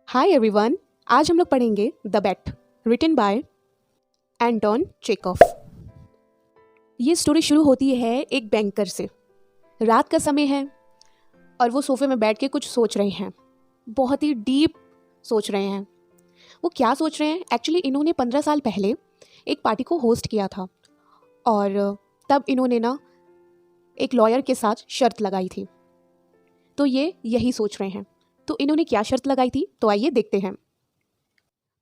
Hi everyone. आज हम लोग पढ़ेंगे the bet written by Anton Chekhov. ये स्टोरी शुरू होती है एक बैंकर से। रात का समय है और वो सोफे में बैठ के कुछ सोच रहे हैं, बहुत ही डीप सोच रहे हैं। वो क्या सोच रहे हैं? एक्चुअली इन्होंने 15 साल पहले एक पार्टी को होस्ट किया था और तब इन्होंने ना एक लॉयर के साथ शर्त लगाई थी। तो ये यही सोच रहे हैं। तो इन्होंने क्या शर्त लगाई थी, तो आइए देखते हैं।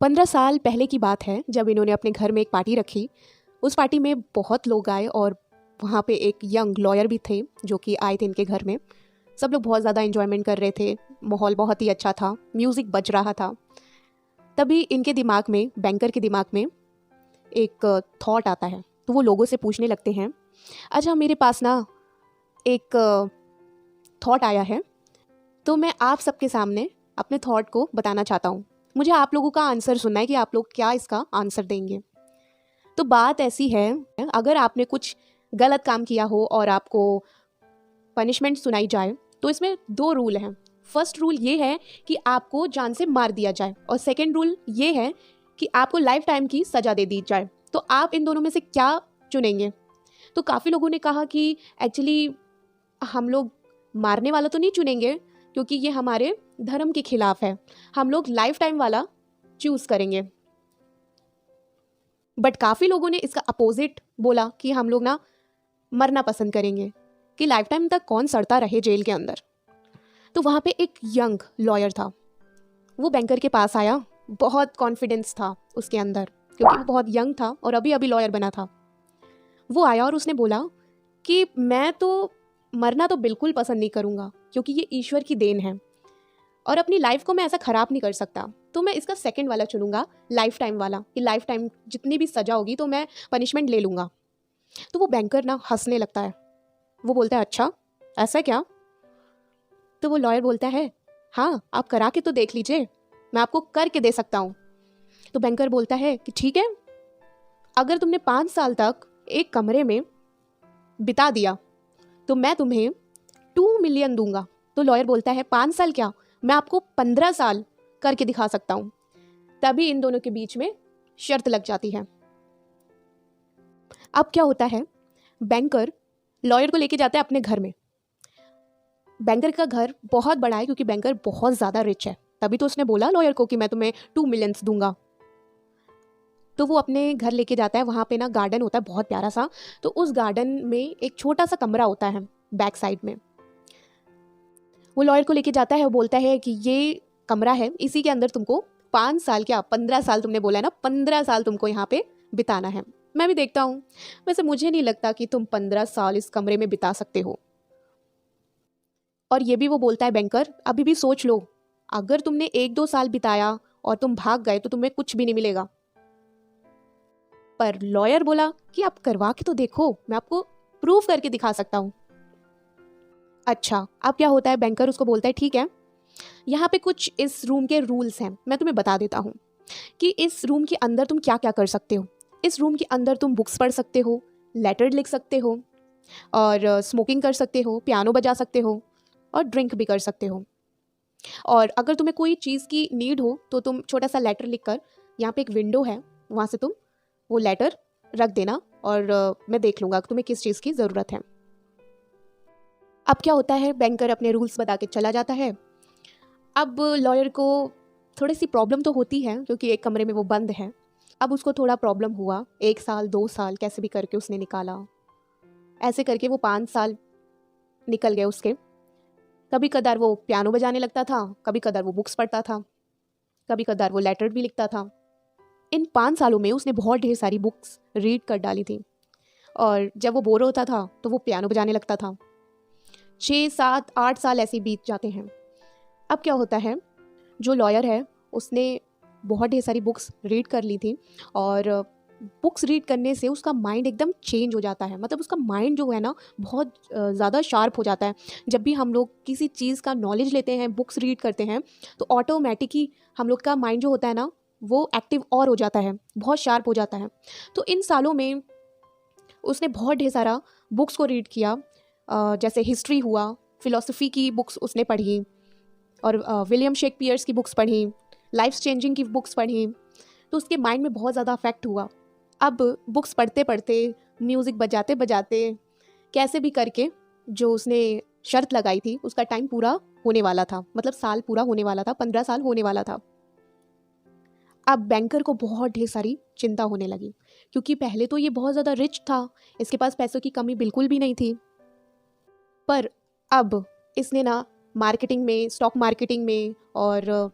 15 साल पहले की बात है जब इन्होंने अपने घर में एक पार्टी रखी। उस पार्टी में बहुत लोग आए और वहाँ पे एक यंग लॉयर भी थे जो कि आए थे इनके घर में। सब लोग बहुत ज़्यादा एंजॉयमेंट कर रहे थे, माहौल बहुत ही अच्छा था, म्यूज़िक बज रहा था। तभी इनके दिमाग में, बैंकर के दिमाग में एक थॉट आता है। तो वो लोगों से पूछने लगते हैं, अच्छा मेरे पास ना एक थॉट आया है, तो मैं आप सबके सामने अपने थॉट को बताना चाहता हूँ। मुझे आप लोगों का आंसर सुनना है कि आप लोग क्या इसका आंसर देंगे। तो बात ऐसी है, अगर आपने कुछ गलत काम किया हो और आपको पनिशमेंट सुनाई जाए तो इसमें 2 रूल हैं। फर्स्ट रूल ये है कि आपको जान से मार दिया जाए और सेकंड रूल ये है कि आपको लाइफ टाइम की सज़ा दे दी जाए। तो आप इन दोनों में से क्या चुनेंगे? तो काफ़ी लोगों ने कहा कि एक्चुअली हम लोग मारने वाला तो नहीं चुनेंगे क्योंकि ये हमारे धर्म के खिलाफ है, हम लोग लाइफ टाइम वाला चूज करेंगे। बट काफ़ी लोगों ने इसका अपोजिट बोला कि हम लोग ना मरना पसंद करेंगे, कि लाइफ टाइम तक कौन सड़ता रहे जेल के अंदर। तो वहाँ पे एक यंग लॉयर था, वो बैंकर के पास आया। बहुत कॉन्फिडेंस था उसके अंदर क्योंकि वो बहुत यंग था और अभी अभी लॉयर बना था। वो आया और उसने बोला कि मैं तो मरना तो बिल्कुल पसंद नहीं करूँगा क्योंकि ये ईश्वर की देन है और अपनी लाइफ को मैं ऐसा ख़राब नहीं कर सकता। तो मैं इसका सेकंड वाला चुनूंगा, लाइफ टाइम वाला, कि लाइफ टाइम जितनी भी सज़ा होगी तो मैं पनिशमेंट ले लूँगा। तो वो बैंकर ना हंसने लगता है। वो बोलता है, अच्छा ऐसा क्या? तो वो लॉयर बोलता है, हाँ आप करा के तो देख लीजिए, मैं आपको करके दे सकता हूँ। तो बैंकर बोलता है कि ठीक है, अगर तुमने 5 साल तक एक कमरे में बिता दिया तो मैं तुम्हें 2 मिलियन दूंगा। तो लॉयर बोलता है, 5 साल क्या, मैं आपको 15 साल करके दिखा सकता हूं। तभी इन दोनों के बीच में शर्त लग जाती है। अब क्या होता है, बैंकर लॉयर को लेके जाता है अपने घर में। बैंकर का घर बहुत बड़ा है क्योंकि बैंकर बहुत ज़्यादा रिच है, तभी तो उसने बोला लॉयर को कि मैं तुम्हें 2 मिलियंस दूंगा। तो वो अपने घर लेके जाता है। वहाँ पे ना गार्डन होता है बहुत प्यारा सा। तो उस गार्डन में एक छोटा सा कमरा होता है बैक साइड में। वो लॉयर को लेके जाता है और बोलता है कि ये कमरा है, इसी के अंदर तुमको 5 साल, क्या 15 साल तुमने बोला है ना, 15 साल तुमको यहाँ पे बिताना है। मैं भी देखता हूँ, वैसे मुझे नहीं लगता कि तुम 15 साल इस कमरे में बिता सकते हो। और ये भी वो बोलता है, बैंकर अभी भी सोच लो, अगर तुमने 1-2 साल बिताया और तुम भाग गए तो तुम्हें कुछ भी नहीं मिलेगा। पर लॉयर बोला कि आप करवा के तो देखो, मैं आपको प्रूव करके दिखा सकता हूँ। अच्छा, अब क्या होता है, बैंकर उसको बोलता है, ठीक है, यहाँ पे कुछ इस रूम के रूल्स हैं, मैं तुम्हें बता देता हूँ कि इस रूम के अंदर तुम क्या क्या कर सकते हो। इस रूम के अंदर तुम बुक्स पढ़ सकते हो, लेटर लिख सकते हो और स्मोकिंग कर सकते हो, पियानो बजा सकते हो और ड्रिंक भी कर सकते हो। और अगर तुम्हें कोई चीज़ की नीड हो तो तुम छोटा सा लेटर लिख कर, यहाँ पे एक विंडो है, वहाँ से तुम वो लेटर रख देना और मैं देख लूँगा कि तुम्हें किस चीज़ की ज़रूरत है। अब क्या होता है, बैंकर अपने रूल्स बता के चला जाता है। अब लॉयर को थोड़ी सी प्रॉब्लम तो होती है क्योंकि एक कमरे में वो बंद है। अब उसको थोड़ा प्रॉब्लम हुआ, 1 साल 2 साल कैसे भी करके उसने निकाला। ऐसे करके वो 5 साल निकल गए उसके। कभी कदार वो पियानो बजाने लगता था, कभी कदार वो बुक्स पढ़ता था, कभी कदार वो लेटर भी लिखता था। इन 5 सालों में उसने बहुत ढेर सारी बुक्स रीड कर डाली थी और जब वो बोर होता था तो वो पियानो बजाने लगता था। 6-7-8 साल ऐसे बीत जाते हैं। अब क्या होता है, जो लॉयर है उसने बहुत ढेर सारी बुक्स रीड कर ली थी और बुक्स रीड करने से उसका माइंड एकदम चेंज हो जाता है। मतलब उसका माइंड जो है ना बहुत ज़्यादा शार्प हो जाता है। जब भी हम लोग किसी चीज़ का नॉलेज लेते हैं, बुक्स रीड करते हैं, तो ऑटोमेटिकली हम लोग का माइंड जो होता है ना वो एक्टिव और हो जाता है, बहुत शार्प हो जाता है। तो इन सालों में उसने बहुत ढेर सारा बुक्स को रीड किया। जैसे हिस्ट्री हुआ, फ़िलॉसफी की बुक्स उसने पढ़ी और विलियम शेक्सपियर्स की बुक्स पढ़ी, लाइफ चेंजिंग की बुक्स पढ़ी, तो उसके माइंड में बहुत ज़्यादा अफेक्ट हुआ। अब बुक्स पढ़ते पढ़ते, म्यूज़िक बजाते बजाते, कैसे भी करके जो उसने शर्त लगाई थी उसका टाइम पूरा होने वाला था, मतलब साल पूरा होने वाला था, 15 साल होने वाला था। अब बैंकर को बहुत ढेर सारी चिंता होने लगी, क्योंकि पहले तो ये बहुत ज़्यादा रिच था, इसके पास पैसों की कमी बिल्कुल भी नहीं थी। पर अब इसने ना मार्केटिंग में, स्टॉक मार्केटिंग में और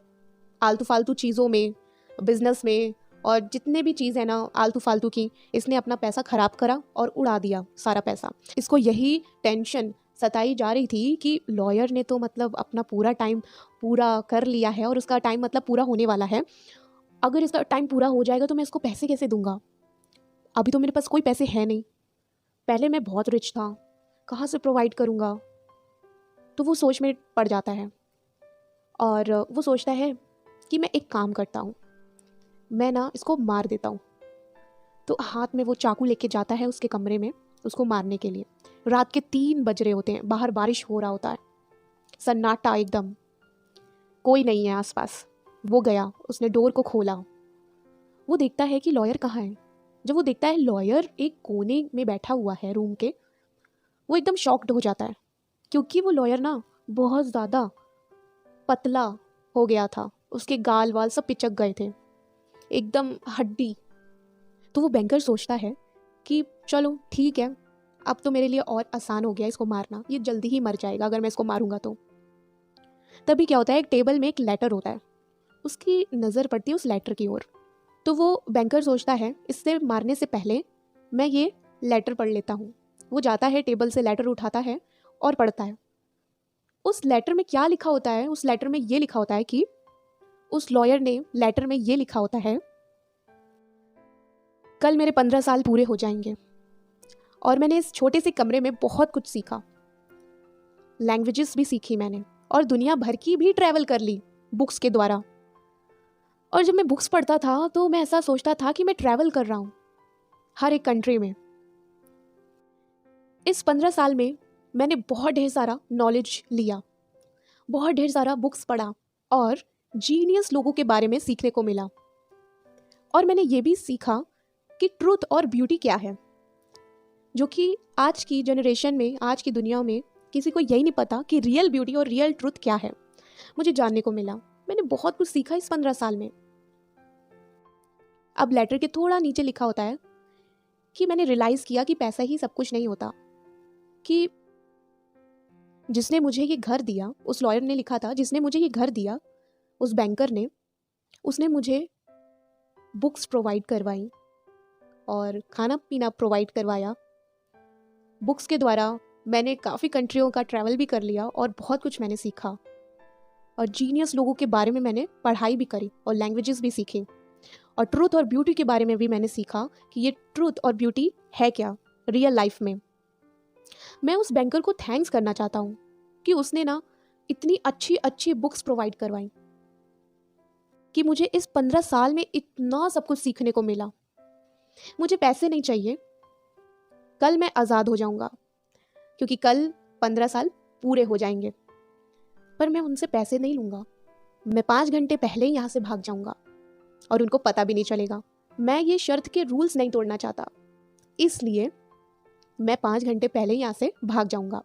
आलतू फालतू चीज़ों में, बिजनेस में और जितने भी चीज़ है ना आलतू फालतू की, इसने अपना पैसा खराब करा और उड़ा दिया सारा पैसा। इसको यही टेंशन सताई जा रही थी कि लॉयर ने तो मतलब अपना पूरा टाइम पूरा कर लिया है और उसका टाइम मतलब पूरा होने वाला है। अगर इसका टाइम पूरा हो जाएगा तो मैं इसको पैसे कैसे दूंगा? अभी तो मेरे पास कोई पैसे है नहीं, पहले मैं बहुत रिच था, कहाँ से प्रोवाइड करूँगा? तो वो सोच में पड़ जाता है और वो सोचता है कि मैं एक काम करता हूँ, मैं ना इसको मार देता हूँ। तो हाथ में वो चाकू लेके जाता है उसके कमरे में उसको मारने के लिए। रात के 3 बज रहे होते हैं, बाहर बारिश हो रहा होता है, सन्नाटा एकदम, कोई नहीं है आसपास। वो गया, उसने डोर को खोला, वो देखता है कि लॉयर कहाँ है। जब वो देखता है लॉयर एक कोने में बैठा हुआ है रूम के, वो एकदम शॉक्ड हो जाता है, क्योंकि वो लॉयर ना बहुत ज़्यादा पतला हो गया था, उसके गाल वाल सब पिचक गए थे, एकदम हड्डी। तो वो बैंकर सोचता है कि चलो ठीक है, अब तो मेरे लिए और आसान हो गया इसको मारना, ये जल्दी ही मर जाएगा अगर मैं इसको मारूंगा तो। तभी क्या होता है, एक टेबल में एक लेटर होता है, उसकी नज़र पड़ती है उस लेटर की ओर। तो वो बैंकर सोचता है इससे मारने से पहले मैं ये लेटर पढ़ लेता हूँ। वो जाता है, टेबल से लेटर उठाता है और पढ़ता है। उस लेटर में क्या लिखा होता है? उस लेटर में ये लिखा होता है कि उस लॉयर ने लेटर में ये लिखा होता है, कल मेरे 15 साल पूरे हो जाएंगे और मैंने इस छोटे से कमरे में बहुत कुछ सीखा, लैंग्वेजेस भी सीखी मैंने और दुनिया भर की भी ट्रैवल कर ली बुक्स के द्वारा। और जब मैं बुक्स पढ़ता था तो मैं ऐसा सोचता था कि मैं ट्रैवल कर रहा हूँ हर एक कंट्री में। इस 15 साल में मैंने बहुत ढेर सारा नॉलेज लिया, बहुत ढेर सारा बुक्स पढ़ा और जीनियस लोगों के बारे में सीखने को मिला। और मैंने ये भी सीखा कि ट्रूथ और ब्यूटी क्या है, जो कि आज की जनरेशन में, आज की दुनिया में किसी को यही नहीं पता कि रियल ब्यूटी और रियल ट्रूथ क्या है। मुझे जानने को मिला, मैंने बहुत कुछ सीखा इस 15 साल में। अब लेटर के थोड़ा नीचे लिखा होता है कि मैंने रियलाइज़ किया कि पैसा ही सब कुछ नहीं होता, कि जिसने मुझे ये घर दिया, उस लॉयर ने लिखा था, जिसने मुझे ये घर दिया, उस बैंकर ने, उसने मुझे बुक्स प्रोवाइड करवाई और खाना पीना प्रोवाइड करवाया। बुक्स के द्वारा मैंने काफ़ी कंट्रियों का ट्रैवल भी कर लिया और बहुत कुछ मैंने सीखा और जीनियस लोगों के बारे में मैंने पढ़ाई भी करी और लैंग्वेजेस भी सीखी। और ट्रूथ और ब्यूटी के बारे में भी मैंने सीखा कि ये ट्रूथ और ब्यूटी है क्या रियल लाइफ में। मैं उस बैंकर को थैंक्स करना चाहता हूँ कि उसने ना इतनी अच्छी अच्छी बुक्स प्रोवाइड करवाई कि मुझे इस 15 साल में इतना सब कुछ सीखने को मिला। मुझे पैसे नहीं चाहिए, कल मैं आज़ाद हो जाऊंगा, क्योंकि कल 15 साल पूरे हो जाएंगे। पर मैं उनसे पैसे नहीं लूँगा, मैं 5 घंटे पहले ही यहाँ से भाग जाऊंगा और उनको पता भी नहीं चलेगा। मैं ये शर्त के रूल्स नहीं तोड़ना चाहता, इसलिए मैं 5 घंटे पहले ही यहाँ से भाग जाऊंगा।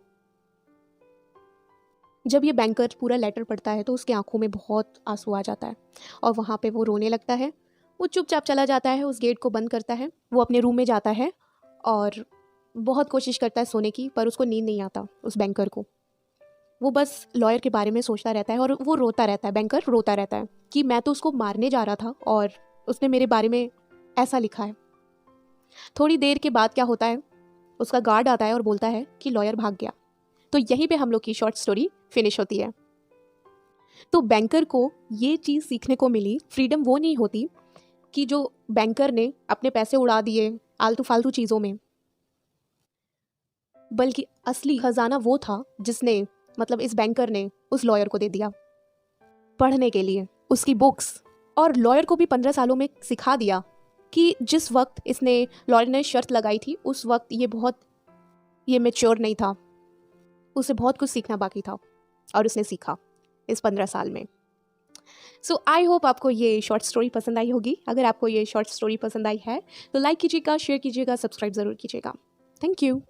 जब ये बैंकर पूरा लेटर पढ़ता है तो उसकी आंखों में बहुत आंसू आ जाता है और वहाँ पे वो रोने लगता है। वो चुपचाप चला जाता है, उस गेट को बंद करता है, वो अपने रूम में जाता है और बहुत कोशिश करता है सोने की, पर उसको नींद नहीं आता उस बैंकर को। वो बस लॉयर के बारे में सोचता रहता है और वो रोता रहता है, बैंकर रोता रहता है कि मैं तो उसको मारने जा रहा था और उसने मेरे बारे में ऐसा लिखा है। थोड़ी देर के बाद क्या होता है, उसका गार्ड आता है और बोलता है कि लॉयर भाग गया। तो यहीं पे हम लोग की शॉर्ट स्टोरी फिनिश होती है। तो बैंकर को ये चीज़ सीखने को मिली, फ्रीडम वो नहीं होती कि जो बैंकर ने अपने पैसे उड़ा दिए आलतू फालतू चीज़ों में, बल्कि असली खजाना वो था जिसने, मतलब इस बैंकर ने उस लॉयर को दे दिया पढ़ने के लिए उसकी बुक्स। और लॉयर को भी 15 सालों में सिखा दिया कि जिस वक्त इसने, लॉयर ने शर्त लगाई थी, उस वक्त ये मैच्योर नहीं था, उसे बहुत कुछ सीखना बाकी था और उसने सीखा इस 15 साल में। सो आई होप आपको ये शॉर्ट स्टोरी पसंद आई होगी। अगर आपको ये शॉर्ट स्टोरी पसंद आई है तो लाइक कीजिएगा, शेयर कीजिएगा, सब्सक्राइब ज़रूर कीजिएगा। Thank you.